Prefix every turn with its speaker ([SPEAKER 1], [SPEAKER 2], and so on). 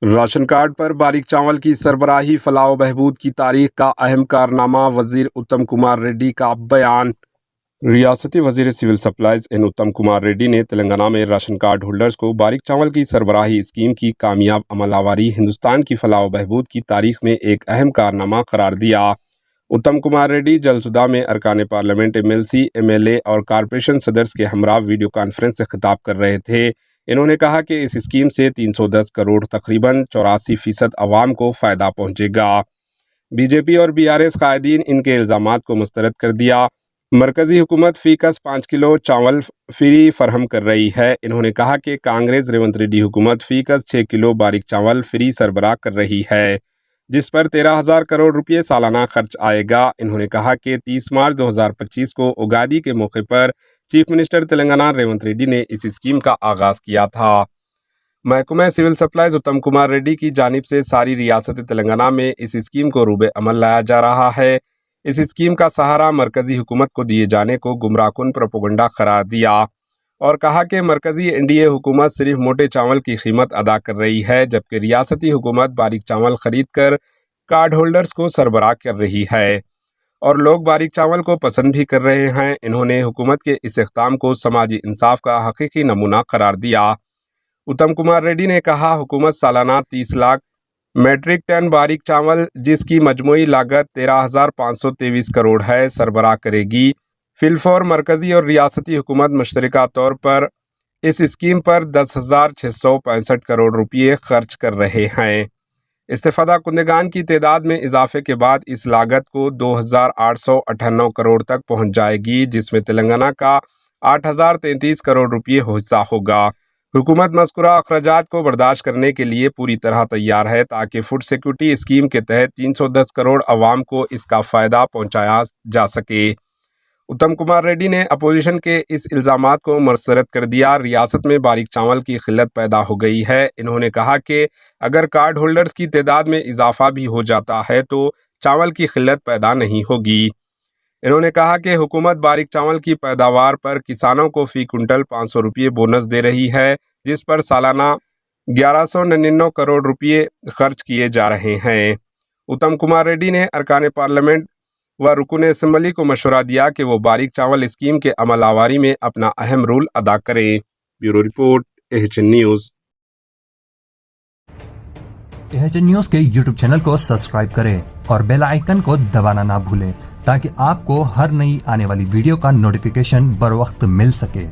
[SPEAKER 1] Ration card پر باریک چاول کی سربراہی فلاح و بہبود کی تاریخ کا اہم کارنامہ وزیر اتم کمار ریڈی کا بیان۔ ریاستی وزیر سول سپلائز این اتم کمار ریڈی نے تلنگانہ میں راشن کارڈ ہولڈرز کو باریک چاول کی سربراہی اسکیم کی کامیاب عمل آوری ہندوستان کی فلاح و بہبود کی تاریخ میں ایک اہم کارنامہ قرار دیا۔ اتم کمار ریڈی جلسدہ میں ارکان پارلیمنٹ MLC MLA اور کارپوریشن صدرز کے ہمراہ ویڈیو کانفرنس سے خطاب کر رہے تھے۔ انہوں نے کہا کہ اس اسکیم سے 310 کروڑ تقریباً 84% عوام کو فائدہ پہنچے گا۔ BJP اور BRS قائدین ان کے الزامات کو مسترد کر دیا۔ مرکزی حکومت فی کس 5 کلو چاول فری فراہم کر رہی ہے۔ انہوں نے کہا کہ کانگریس ریونت ریڈی حکومت فی کس 6 کلو باریک چاول فری سربراہ کر رہی ہے، جس پر 13,000 کروڑ روپے سالانہ خرچ آئے گا۔ انہوں نے کہا کہ 30 مارچ 2025 کو اگادی کے موقع پر چیف منسٹر تلنگانہ ریونت ریڈی نے اس اسکیم کا آغاز کیا تھا۔ محکمہ سول سپلائز اتم کمار ریڈی کی جانب سے ساری ریاست تلنگانہ میں اس اسکیم کو روبے عمل لایا جا رہا ہے۔ اس اسکیم کا سہارا مرکزی حکومت کو دیے جانے کو گمراہ کن پروپیگنڈا قرار دیا اور کہا کہ مرکزی NDA حکومت صرف موٹے چاول کی قیمت ادا کر رہی ہے، جبکہ ریاستی حکومت باریک چاول خرید کر کارڈ ہولڈرز کو سربراہ کر رہی ہے اور لوگ باریک چاول کو پسند بھی کر رہے ہیں۔ انہوں نے حکومت کے اس اقدام کو سماجی انصاف کا حقیقی نمونہ قرار دیا۔ اتم کمار ریڈی نے کہا حکومت سالانہ 30 لاکھ میٹرک ٹن باریک چاول، جس کی مجموعی لاگت 13,523 کروڑ ہے، سربراہ کرے گی۔ فی الفور مرکزی اور ریاستی حکومت مشترکہ طور پر اس اسکیم پر 10,665 کروڑ روپے خرچ کر رہے ہیں۔ استفادہ کنندگان کی تعداد میں اضافے کے بعد اس لاگت کو 2,898 کروڑ تک پہنچ جائے گی، جس میں تلنگانہ کا 8,033 کروڑ روپے حصہ ہوگا۔ حکومت مذکورہ اخراجات کو برداشت کرنے کے لیے پوری طرح تیار ہے تاکہ فوڈ سیکورٹی اسکیم کے تحت 310 کروڑ عوام کو اس کا فائدہ پہنچایا جا سکے۔ اتم کمار ریڈی نے اپوزیشن کے اس الزامات کو مسترد کر دیا۔ ریاست میں باریک چاول کی قلت پیدا ہو گئی ہے۔ انہوں نے کہا کہ اگر کارڈ ہولڈرز کی تعداد میں اضافہ بھی ہو جاتا ہے تو چاول کی قلت پیدا نہیں ہوگی۔ انہوں نے کہا کہ حکومت باریک چاول کی پیداوار پر کسانوں کو فی کنٹل 500 روپے بونس دے رہی ہے، جس پر سالانہ 1,199 کروڑ روپے خرچ کیے جا رہے ہیں۔ اتم کمار ریڈی نے ارکان پارلیمنٹ و رکن اسمبلی کو مشورہ دیا کہ وہ باریک چاول اسکیم کے عمل آوری میں اپنا اہم رول ادا کریں۔ Bureau report AHN news.
[SPEAKER 2] AHN news کے YouTube چینل کو سبسکرائب کریں اور بیل آئیکن کو دبانا نہ بھولیں تاکہ آپ کو ہر نئی آنے والی ویڈیو کا نوٹیفیکیشن بر وقت مل سکے۔